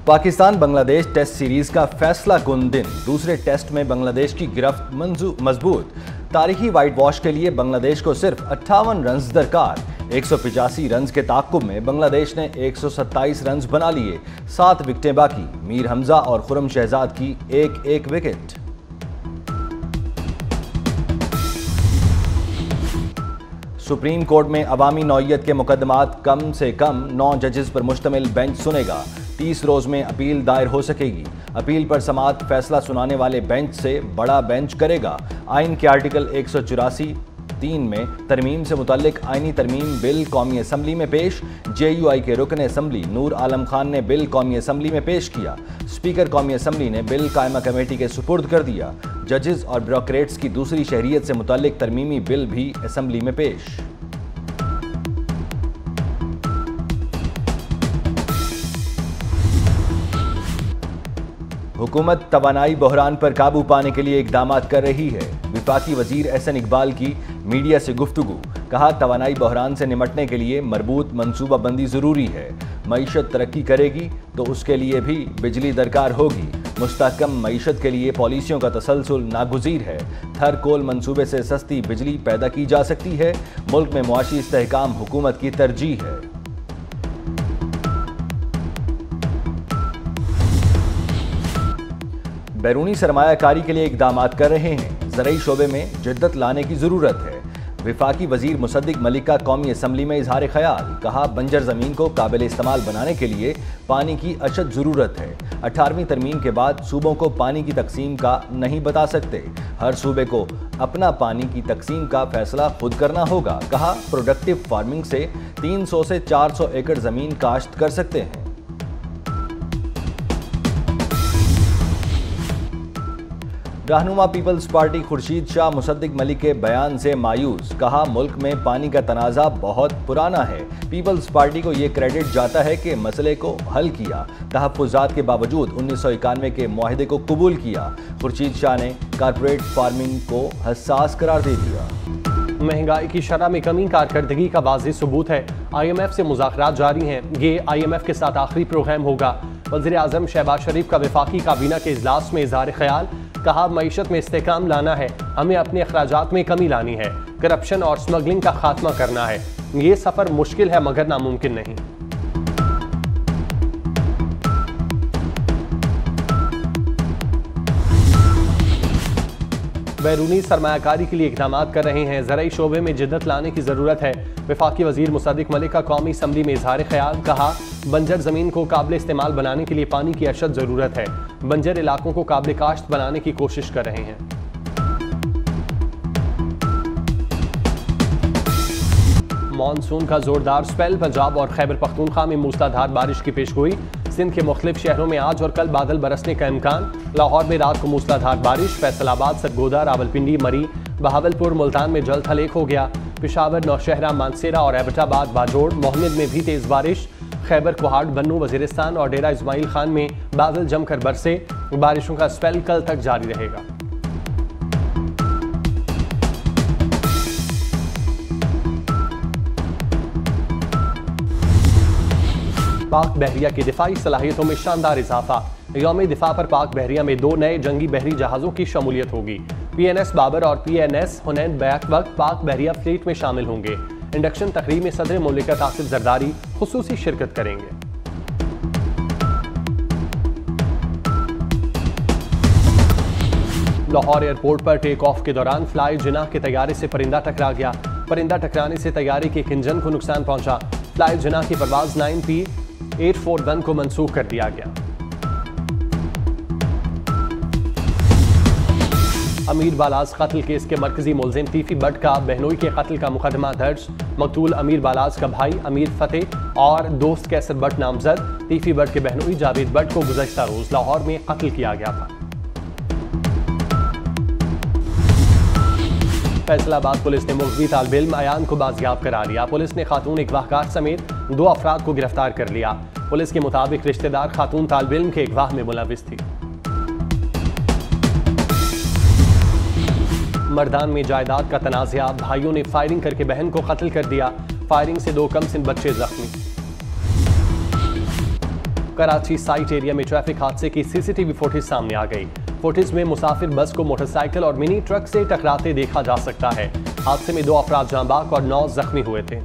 Pakistan Bangladesh test series का फैसला कुन दिन। दूसरे टेस्ट में बांग्लादेश की गिरफ्त मजबूत। तारीखी व्हाइट वॉश के लिए बांग्लादेश को सिर्फ 58 रन दरकार। 185 रन के ताक़ुब में बांग्लादेश ने 127 रन बना लिए। 7 विकेटें बाकी। मीर हमजा और खुरम शहजाद की एक एक विकेट। सुप्रीम कोर्ट में अवामी नौइयत के मुकदमात कम से कम 9 जजेस पर मुश्तमिल बेंच सुनेगा। 30 रोज में अपील दायर हो सकेगी। अपील पर समाअत फैसला सुनाने वाले बेंच से बड़ा बेंच करेगा। आइन के आर्टिकल 184(3) में तरमीम से मुतल्लिक आइनी तरमीम बिल कौमी असम्बली में पेश। JUI के रुकन असम्बली नूर आलम खान ने बिल कौमी असम्बली में पेश किया। स्पीकर कौमी असम्बली ने बिल कायमा कमेटी के सुपुर्द कर दिया। जजेस और ब्यूरोक्रेट्स की दूसरी शहरियत से मुतल्लिक तरमीमी बिल भी असम्बली में पेश। हुकूमत तवानाई बहरान पर काबू पाने के लिए इकदाम कर रही है। विफाकी वजीर एहसन इकबाल की मीडिया से गुफ्तगू। कहा, तवानाई बहरान से निमटने के लिए मरबूत मनसूबाबंदी ज़रूरी है। मईशत तरक्की करेगी तो उसके लिए भी बिजली दरकार होगी। मुस्तहकम मईशत के लिए पॉलिसियों का तसलसल नागुज़ीर है। थर कोल मनसूबे से सस्ती बिजली पैदा की जा सकती है। मुल्क में मुआशी इस्तेहकाम हुकूमत की तरजीह है। बैरूनी सरमायाकारी के लिए इकदाम कर रहे हैं। ज़रई शोबे में जिद्दत लाने की ज़रूरत है। विफाकी वजीर मुसद्दिक मलिक का कौमी असम्बली में इजहार ख्याल। कहा, बंजर ज़मीन को काबिल इस्तेमाल बनाने के लिए पानी की अशद ज़रूरत है। 18वीं तरमीम के बाद सूबों को पानी की तकसीम का नहीं बता सकते। हर सूबे को अपना पानी की तकसीम का फैसला खुद करना होगा। कहा, प्रोडक्टिव फार्मिंग से 300 से 400 एकड़ ज़मीन काश्त कर सकते हैं। रहनुमा पीपल्स पार्टी खुर्शीद शाह मुसद्दिक मलिक के बयान से मायूस। कहा, मुल्क में पानी का तनाज़ा बहुत पुराना है। पीपल्स पार्टी को ये क्रेडिट जाता है कि मसले को हल किया। तहफ़्फ़ुज़ात के बावजूद 1991 के मुआहदे को कबूल किया। खुर्शीद शाह ने कारपोरेट फार्मिंग को हसास करार दे दिया। महंगाई की शरह में कमी कारकर्दगी का वाज़ेह सबूत है। IMF से मुज़ाकरात जारी हैं। ये IMF के साथ आखिरी प्रोग्राम होगा। वज़ीर आज़म शहबाज शरीफ का वफाकी काबीना के इजलास में इज़हार ख्याल। कहा, मईशत में इस्तेहकाम लाना है। हमें अपने अखराजात में कमी लानी है। करप्शन और स्मगलिंग का खात्मा करना है। ये सफ़र मुश्किल है मगर नामुमकिन नहीं। बैरूनी सरमायाकारी के लिए इक़दाम कर रहे हैं। ज़रई शोबे में जिद्दत लाने की ज़रूरत है। वफाकी वज़ीर मुसद्दिक मलिक का कौमी असम्बली में इज़हार ख्याल। कहा, बंजर ज़मीन को काबिल इस्तेमाल बनाने के लिए पानी की अशद ज़रूरत है। बंजर इलाकों को काबिल काश्त बनाने की कोशिश कर रहे हैं। मानसून का जोरदार स्पेल। पंजाब और खैबर पख्तूनख्वा में मूसलाधार बारिश की पेशगोई। सिंध के मुख्तलिफ शहरों में आज और कल बादल बरसने का इम्कान। लाहौर में रात को मूसलाधार बारिश। फैसलाबाद, सरगोदा, रावलपिंडी, मरी, बहावलपुर, मुल्तान में जल थल एक हो गया। पेशावर, नौशहरा, मानसेरा और एबटाबाद, बाजोड़, मोहम्मद में भी तेज बारिश। खैबर, कोहाट, बन्नू, वजीरिस्तान और डेरा इस्माइल खान में बादल जमकर बरसे। बारिशों का स्पेल कल तक जारी रहेगा। पाक बहरिया की दिफाई सलाहियतों में शानदार इजाफा। यौम दिफा पर पाक बहरिया में 2 नए जंगी बहरी जहाज़ों की शमूलियत होगी। PNS बाबर और PNS हुनैन बैक वक्त पाक बहरिया फ्लीट में शामिल होंगे। इंडक्शन तकरीब में सदर मुमलिकत आसिफ जरदारी खुसूसी शिरकत करेंगे। लाहौर एयरपोर्ट पर टेक ऑफ के दौरान फ्लाई जिनाह के तैयारे से परिंदा टकरा गया। परिंदा टकराने से तैयारे के एक इंजन को नुकसान पहुंचा। फ्लाई जिनाह की परवाज 9P841 को मंसूख कर दिया गया। अमीर बालाज कत्ल केस के मरकजी मुलजिम तीफी बट का बहनोई के कत्ल का मुकदमा दर्ज। मकतूल अमीर बालाज का भाई अमीर फतेह और दोस्त कैसर बट नामजद। तीफी बट के बहनोई जावेद बट को गुज़श्ता रोज लाहौर में कत्ल किया गया था। फैसलाबाद पुलिस ने मुलवी तालिब इल्म अयान को बाजियाब करा लिया। पुलिस ने खातून अगवाहकार समेत 2 अफराद को गिरफ्तार कर लिया। पुलिस के मुताबिक रिश्तेदार खातून तालिब इल्म के अगवाह में मुलविस थी। मर्दान में जायदाद का तनाज़ा। भाइयों ने फायरिंग करके बहन को कत्ल कर दिया। फायरिंग से 2 कमसिन बच्चे जख्मी। कराची साइट एरिया में ट्रैफिक हादसे की सीसीटीवी फुटेज सामने आ गई। फुटेज में मुसाफिर बस को मोटरसाइकिल और मिनी ट्रक से टकराते देखा जा सकता है। हादसे में 2 अफराद जान बाक और 9 जख्मी हुए थे।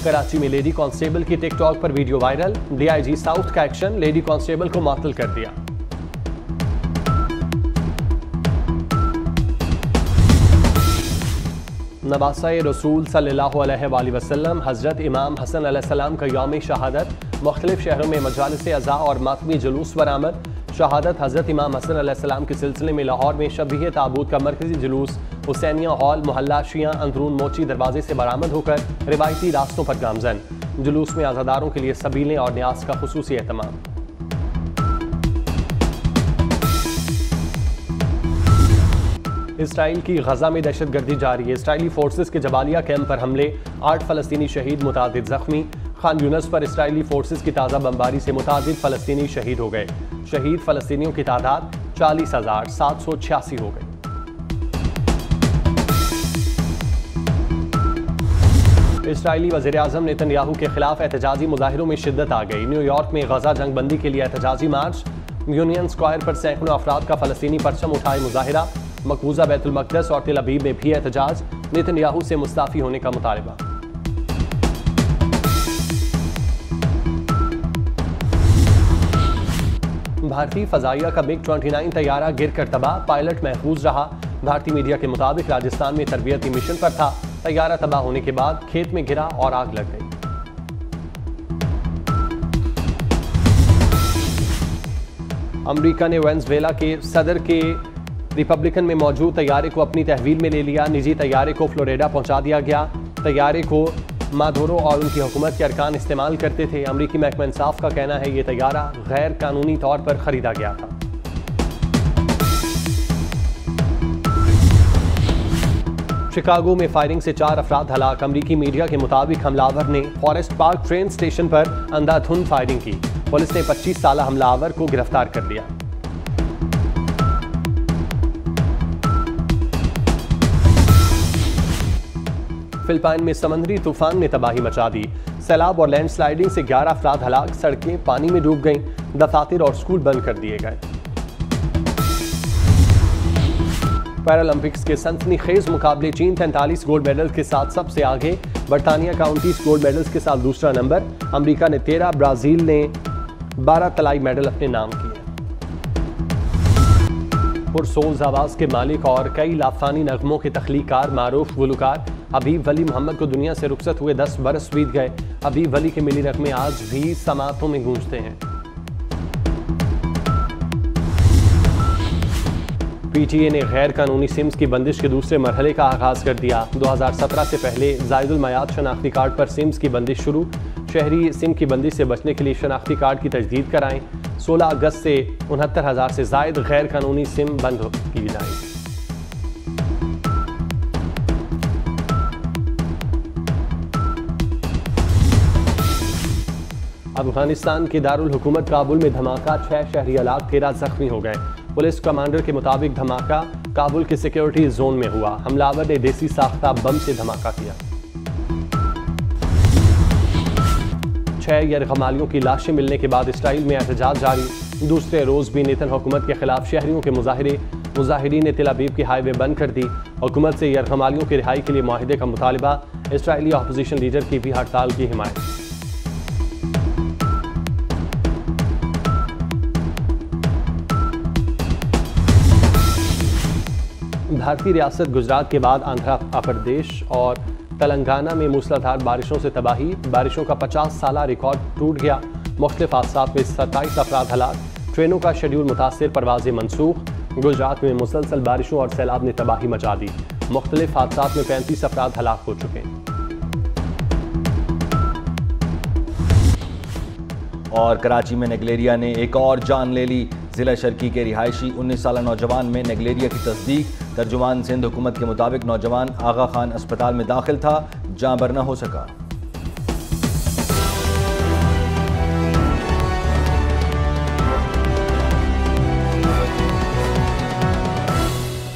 कराची में लेडी कांस्टेबल की टिकटॉक पर वीडियो वायरल। डीआईजी साउथ का एक्शन, लेडी कांस्टेबल को मुअत्तल कर दिया। नवासा रसूल सल्लल्लाहु अलैहि वसल्लम हज़रत इमाम हसन अलैहिस्सलाम का यौम शहादत। मुख्तलिफ शहरों में मजालिस अज़ा और मातमी जुलूस बरामद। शहादत हज़रत इमाम हसन अलैहिस्सलाम के सिलसिले में लाहौर में शबीह ताबूत का मरकजी जुलूस हुसैनिया हॉल मोहल्ला शिया अंदरून मोची दरवाजे से बरामद होकर रिवायती रास्तों पर गामजन। जुलूस में आज़ादारों के लिए सबीलें और न्यास का खुसूसी एहतमाम। इसराइल की गजा में दहशतगर्दी जारी है। इसराइली फोर्सेस के जबालिया कैंप पर हमले, 8 फ़लस्तीनी शहीद, मुतादिद जख्मी। खान यूनस पर इसराइली फोर्सेस की ताज़ा बमबारी से मुतादिद फ़लस्तीनी शहीद हो गए। शहीद फ़लस्तीनियों की तादाद 40,786 हो गई। इसराइली वज़ीर-ए-आज़म नेतन्याहू के खिलाफ एहतजाजी मुजाहिरों में शिद्दत आ गई। न्यूयॉर्क में गजा जंग बंदी के लिए एहतजाजी मार्च। यूनियन स्क्वायर पर सैकड़ों अफराद का फ़लस्तीनी परचम उठाए मुजाहिरा। मकबूजा बैतुल मक़दस और तेल अवीव में भी एहतजाज। नेतन्याहू से मुस्ताफ़ी होने का मुतालबा। भारतीय फ़ज़ाइया का MiG 29 तैयारा गिर कर तबाह, पायलट महफूज रहा। भारतीय मीडिया के मुताबिक राजस्थान में तरबियती मिशन पर था। तैयारा तबाह होने के बाद खेत में गिरा और आग लग गई। अमेरिका ने वेनेज़ुएला के सदर के रिपब्लिकन में मौजूद तैयारे को अपनी तहवील में ले लिया। निजी तैयारे को फ्लोरिडा पहुंचा दिया गया। तैयारे को मादुरो और उनकी हुकूमत के अरकान इस्तेमाल करते थे। अमरीकी महकमा इंसाफ का कहना है ये तैयारा गैर कानूनी तौर पर खरीदा गया था। शिकागो में फायरिंग से 4 अफराद हलाक। अमरीकी मीडिया के मुताबिक हमलावर ने फॉरेस्ट पार्क ट्रेन स्टेशन पर अंधाधुंध फायरिंग की। पुलिस ने 25 साला हमलावर को गिरफ्तार कर लिया। फिलिपाइन में समंदरी तूफान ने तबाही मचा दी। सैलाब और लैंडस्लाइडिंग से 11 अफराद हलाक। सड़कें पानी में डूब गईं। दफातर और स्कूल बंद कर दिए गए। पैरालंपिक्स के सनसनीखेज मुकाबले, चीन 43 गोल्ड मेडल के साथ सबसे आगे। बरतानिया का 29 गोल्ड मेडल्स के साथ दूसरा नंबर। अमेरिका ने 13, ब्राजील ने 12 तलाई मेडल अपने नाम किए। पुरसोज आवाज़ के मालिक और कई लाफानी नगमों के तख्लीकार मारूफ गुलकार हबीब वली मोहम्मद को दुनिया से रुखसत हुए 10 बरस बीत गए। हबीब वली के मिली नगमे आज भी समातों में गूंजते हैं। पीटीए ने गैर कानूनी सिम्स की बंदिश के दूसरे मरहले का आगाज कर दिया। 2017 से पहले जायदुल मयाद शनाख्ती कार्ड पर सिम्स की बंदिश शुरू। शहरी सिम की बंदिश से बचने के लिए शनाख्ती कार्ड की तजदीद कराएं। 16 अगस्त से 69,000 से जायद गैर कानूनी सिम बंद की जाएंगी। अफगानिस्तान के दारुल हुकूमत काबुल में धमाका, 6 शहरी हलाक, 13 जख्मी हो गए। पुलिस कमांडर के मुताबिक धमाका काबुल के सिक्योरिटी जोन में हुआ। हमलावर ने देसी साख्ता बम से धमाका किया। 6 यरगमालियों की लाशें मिलने के बाद इसराइल में एहतजाज जारी। दूसरे रोज भी नेतन हुकूमत के खिलाफ शहरियों के मुजाहिरीन ने तेल अवीव की हाईवे बंद कर दी। हुकूमत से यरगमालियों की रिहाई के लिए मुआहिदे का मुतालबा। इसराइली अपोजिशन लीडर की भी हड़ताल की हिमायत। भारतीय रियासत गुजरात के बाद आंध्र प्रदेश और तेलंगाना में मूसलाधार बारिशों से तबाही। बारिशों का 50 साला रिकॉर्ड टूट गया। मुख्तलिफ हादसात में 27 अफराद हलाक। ट्रेनों का शेड्यूल मुतासिर, परवाजें मनसूख। गुजरात में मुसलसल बारिशों और सैलाब ने तबाही मचा दी। मुख्तलिफ हादसात में 35 अफराद हलाक हो चुके हैं। और कराची में नेगलेरिया ने एक और जान ले ली। जिला शर्की के रिहायशी 19 साला नौजवान में नेगलेरिया की तस्दीक। तर्जुमान सिंध हुकूमत के मुताबिक नौजवान आगा खान अस्पताल में दाखिल था, जहां बरना हो सका।